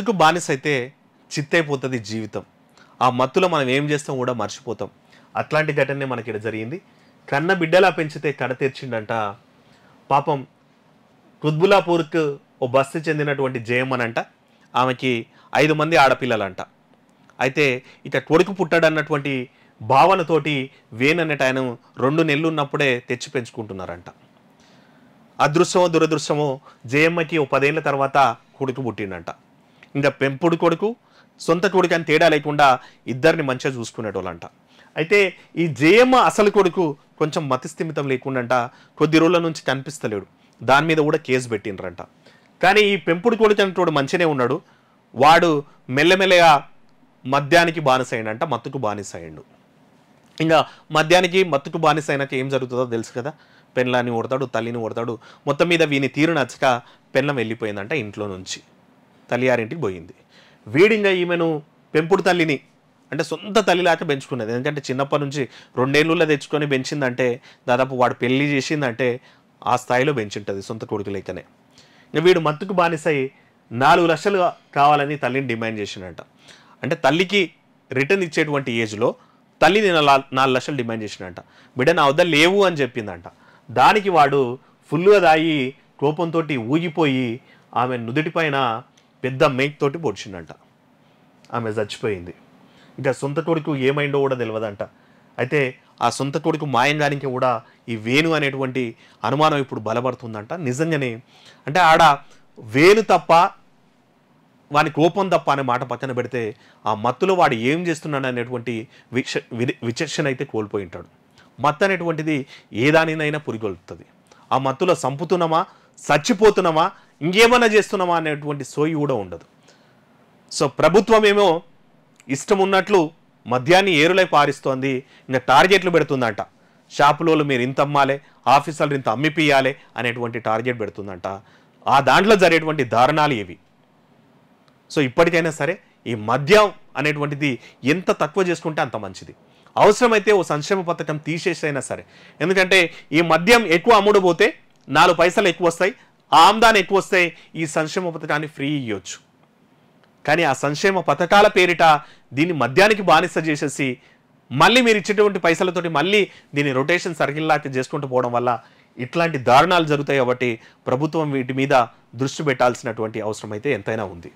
మత్తుకు బానిస అయితే చిత్తైపోతుంది జీవితం. ఆ మత్తులో మనం ఏం చేస్తాం కూడా మర్చిపోతాం. అట్లాంటి ఘటనే మనకి ఇక్కడ జరిగింది. కన్న బిడ్డలా పెంచితే కడ తెరిచిండంట. పాపం కుత్బులాపూర్కు ఓ బస్సు చెందినటువంటి జయమ్మనంట, ఆమెకి 5 మంది ఆడపిల్లలంట. అయితే ఇక కొడుకు పుట్టాడన్నటువంటి భావనతోటి వేనన్నట్టు ఆయన 2 నెలలు ఉన్నప్పుడే తెచ్చి పెంచుకుంటున్నారంట. అదృష్టమో దురదృష్టమో జయమ్మకి ఓ 10 ఏళ్ళ తర్వాత కొడుకు పుట్టిండంట. ఇంకా పెంపుడు కొడుకు సొంత కొడుకు అని తేడా లేకుండా ఇద్దరిని మంచిగా చూసుకునేటోళ్ళంట. అయితే ఈ జయమ్మ అసలు కొడుకు కొంచెం మతిస్థిమితం లేకుండా కొద్ది రోజుల నుంచి కనిపిస్తలేడు. దాని మీద కూడా కేసు పెట్టిండ్రంట. కానీ ఈ పెంపుడు కొడుకు అంటోడు మంచిగానే ఉన్నాడు. వాడు మెల్లమెల్లగా మద్యానికి బానిస అయ్యిండంట, మత్తుకు బానిస అయ్యిండు. ఇంకా మద్యానికి మత్తుకు బానిస అయినాక ఏం జరుగుతుందో తెలుసు కదా. పెళ్ళాన్ని కొడతాడు, తల్లిని కొడతాడు. మొత్తం మీద వీని తీరు నచ్చక పెళ్ళం వెళ్ళిపోయిందంట ఇంట్లో నుంచి, తల్లియారింటికి పోయింది. వీడింగా ఈమెను పెంపుడు తల్లిని అంటే సొంత తల్లిలాగా పెంచుకున్నది. ఎందుకంటే చిన్నప్పటి నుంచి 2 ఏళ్ళలో తెచ్చుకొని పెంచిందంటే దాదాపు వాడు పెళ్లి చేసిందంటే ఆ స్థాయిలో పెంచుంటుంది సొంత కొడుకు లెక్కనే. ఇంకా వీడు మత్తుకు బానిసై 4 లక్షలు కావాలని తల్లిని డిమాండ్ చేసిండంట. అంటే తల్లికి రిటర్న్ ఇచ్చేటువంటి ఏజ్లో తల్లిని 4 లక్షలు డిమాండ్ చేసిండంట. బిడ్డ నా వద్ద లేవు అని చెప్పిందంట. దానికి వాడు ఫుల్గా దాగి కోపంతో ఊగిపోయి ఆమె నుదుటిపైన పెద్ద మేక్ తోటి పొడిచిండంట. ఆమె చచ్చిపోయింది. ఇంకా సొంత కొడుకు ఏమైందో కూడా తెలియదంట. అయితే ఆ సొంత కొడుకు మాయంగానికి కూడా ఈ వేణు అనేటువంటి అనుమానం ఇప్పుడు బలపడుతుందంట. నిజంగానే అంటే ఆడ వేణు తప్ప వాని కోపం తప్ప అనే మాట పక్కన పెడితే ఆ మత్తులో వాడు ఏం చేస్తున్నాడు అనేటువంటి విచక్షణ అయితే కోల్పోయి ఉంటాడు. మత్తు అనేటువంటిది ఏ దానినైనా పురిగొల్పుతుంది. ఆ మత్తులో సంపుతున్నామా, చచ్చిపోతున్నామా, ఇంకేమన్నా చేస్తున్నామా అనేటువంటి సోయి కూడా ఉండదు. సో ప్రభుత్వం ఏమో ఇష్టం ఉన్నట్లు మద్యాన్ని ఏరులై పారిస్తోంది. ఇంకా టార్గెట్లు పెడుతుందంట. షాపులలో మీరు ఇంత అమ్మాలి, ఆఫీసర్లు ఇంత అమ్మిపియాలి అనేటువంటి టార్గెట్ పెడుతుందంట. ఆ దాంట్లో జరిగేటువంటి దారుణాలు ఏవి? సో ఇప్పటికైనా సరే ఈ మద్యం అనేటువంటిది ఎంత తక్కువ చేసుకుంటే అంత మంచిది. అవసరమైతే ఓ సంక్షేమ పథకం తీసేసైనా సరే. ఎందుకంటే ఈ మద్యం ఎక్కువ అమ్ముడు పోతే 4 పైసలు ఎక్కువ వస్తాయి, ఆ ఆమ్దాన్ని ఎక్కువ వస్తాయి, ఈ సంక్షేమ పథకాన్ని ఫ్రీ ఇవ్వచ్చు. కానీ ఆ సంక్షేమ పథకాల పేరిట దీన్ని మద్యానికి బానిస చేసేసి మళ్ళీ మీరు ఇచ్చేటువంటి పైసలతోటి మళ్ళీ దీన్ని రొటేషన్ సర్కిల్ లాగా చేసుకుంటూ పోవడం వల్ల ఇట్లాంటి దారుణాలు జరుగుతాయి. కాబట్టి ప్రభుత్వం వీటి మీద దృష్టి పెట్టాల్సినటువంటి అవసరం అయితే ఎంతైనా ఉంది.